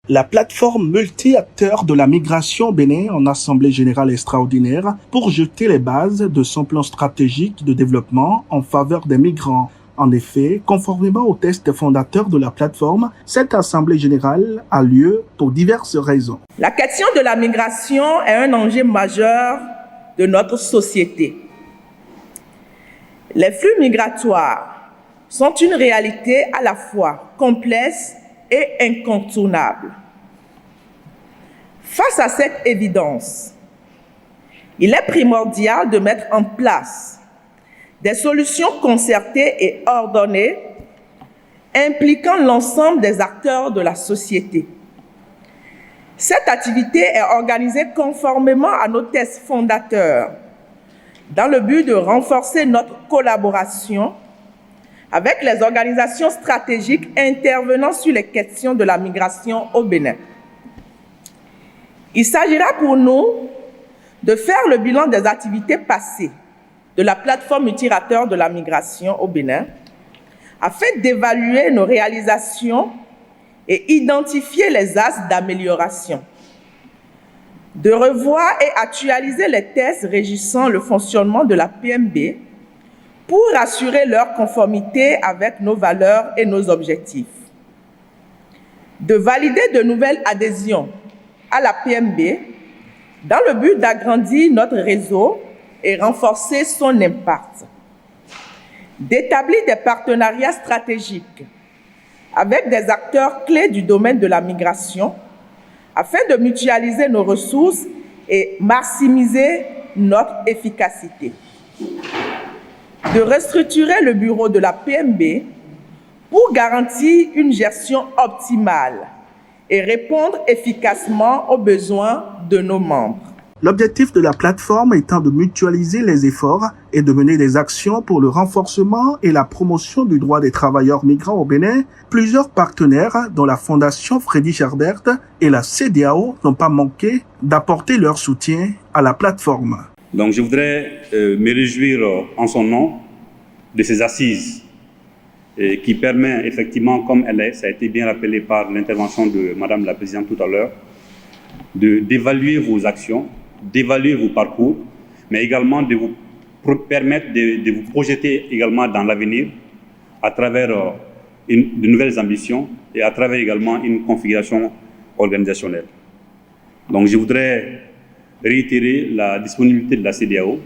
La plateforme multi-acteurs de la migration au Bénin en Assemblée générale extraordinaire pour jeter les bases de son plan stratégique de développement en faveur des migrants. En effet, conformément au texte fondateur de la plateforme, cette Assemblée générale a lieu pour diverses raisons. La question de la migration est un enjeu majeur de notre société. Les flux migratoires sont une réalité à la fois complexe et incontournable. Face à cette évidence, il est primordial de mettre en place des solutions concertées et ordonnées impliquant l'ensemble des acteurs de la société. Cette activité est organisée conformément à nos textes fondateurs dans le but de renforcer notre collaboration avec les organisations stratégiques intervenant sur les questions de la migration au Bénin. Il s'agira pour nous de faire le bilan des activités passées de la plateforme multi-acteurs de la migration au Bénin afin d'évaluer nos réalisations et identifier les axes d'amélioration, de revoir et actualiser les tests régissant le fonctionnement de la PMB pour assurer leur conformité avec nos valeurs et nos objectifs, de valider de nouvelles adhésions à la PMB dans le but d'agrandir notre réseau et renforcer son impact, d'établir des partenariats stratégiques avec des acteurs clés du domaine de la migration afin de mutualiser nos ressources et maximiser notre efficacité, de restructurer le bureau de la PMB pour garantir une gestion optimale et répondre efficacement aux besoins de nos membres. L'objectif de la plateforme étant de mutualiser les efforts et de mener des actions pour le renforcement et la promotion du droit des travailleurs migrants au Bénin, plusieurs partenaires, dont la Fondation Friedrich Ebert et la CEDEAO, n'ont pas manqué d'apporter leur soutien à la plateforme. Donc je voudrais me réjouir en son nom de ces assises qui permet effectivement, comme ça a été bien rappelé par l'intervention de Madame la Présidente tout à l'heure, d'évaluer vos actions, d'évaluer vos parcours, mais également de vous permettre de vous projeter également dans l'avenir à travers de nouvelles ambitions et à travers également une configuration organisationnelle. Donc je voudrais réitérer la disponibilité de la CEDEAO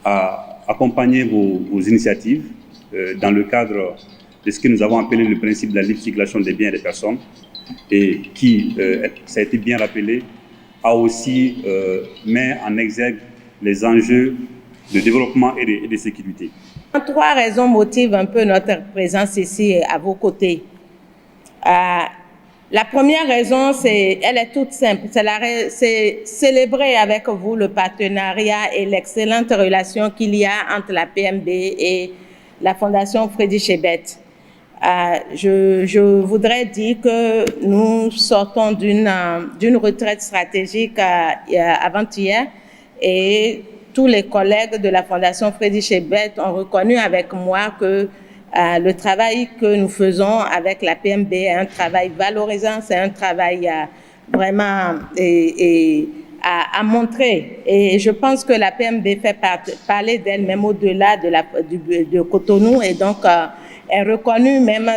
à accompagner vos initiatives dans le cadre de ce que nous avons appelé le principe de la libre circulation des biens et des personnes et qui, ça a été bien rappelé, a aussi mis en exergue les enjeux de développement et de sécurité. Trois raisons motivent un peu notre présence ici à vos côtés. La première raison, elle est toute simple, c'est célébrer avec vous le partenariat et l'excellente relation qu'il y a entre la PMB et la Fondation Friedrich Ebert. Je voudrais dire que nous sortons d'une retraite stratégique avant-hier et tous les collègues de la Fondation Friedrich Ebert ont reconnu avec moi que le travail que nous faisons avec la PMB est un travail valorisant, c'est un travail vraiment à montrer. Et je pense que la PMB fait parler d'elle-même au-delà de Cotonou et donc est reconnue même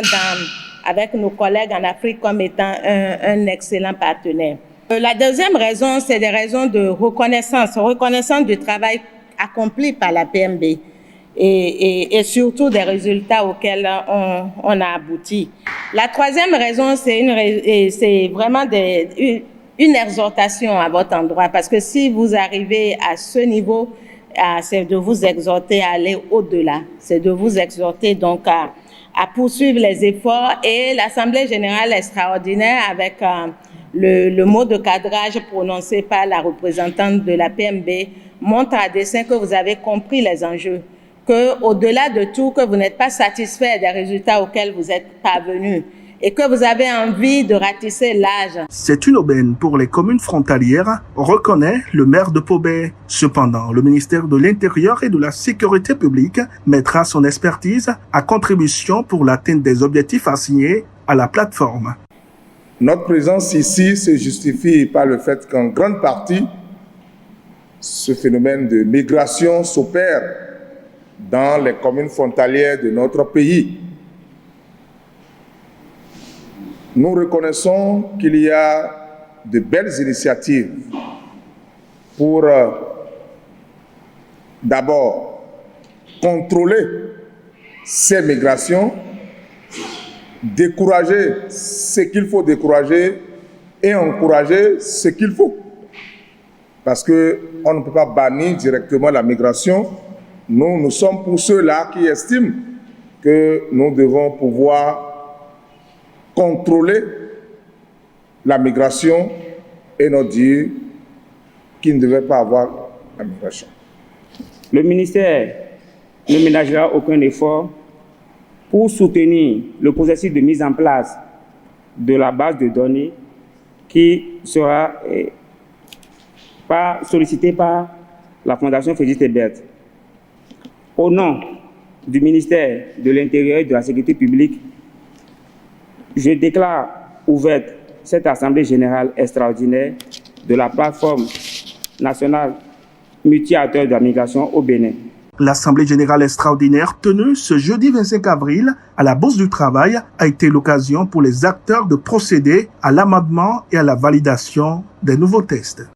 avec nos collègues en Afrique comme étant un excellent partenaire. La deuxième raison, c'est des raisons de reconnaissance du travail accompli par la PMB et surtout des résultats auxquels on a abouti. La troisième raison, c'est vraiment une exhortation à votre endroit, parce que si vous arrivez à ce niveau, c'est de vous exhorter à aller au-delà, c'est de vous exhorter donc à poursuivre les efforts et l'Assemblée générale extraordinaire avec le mot de cadrage prononcé par la représentante de la PMB montre à dessein que vous avez compris les enjeux, que au-delà de tout, que vous n'êtes pas satisfait des résultats auxquels vous êtes parvenus et que vous avez envie de ratisser l'âge. C'est une aubaine pour les communes frontalières, reconnaît le maire de Pobé. Cependant, le ministère de l'Intérieur et de la Sécurité publique mettra son expertise à contribution pour l'atteinte des objectifs assignés à la plateforme. Notre présence ici se justifie par le fait qu'en grande partie, ce phénomène de migration s'opère dans les communes frontalières de notre pays. Nous reconnaissons qu'il y a de belles initiatives pour d'abord contrôler ces migrations, décourager ce qu'il faut décourager et encourager ce qu'il faut. Parce qu'on ne peut pas bannir directement la migration. Nous sommes pour ceux-là qui estiment que nous devons pouvoir contrôler la migration et non dire qu'il ne devait pas avoir la migration. Le ministère ne ménagera aucun effort pour soutenir le processus de mise en place de la base de données qui sera sollicitée par la Fondation Frédéric Ebert. Au nom du ministère de l'Intérieur et de la Sécurité publique, je déclare ouverte cette Assemblée générale extraordinaire de la plateforme nationale multi-acteurs de la migration au Bénin. L'Assemblée générale extraordinaire tenue ce jeudi 25 avril à la Bourse du Travail a été l'occasion pour les acteurs de procéder à l'amendement et à la validation des nouveaux textes.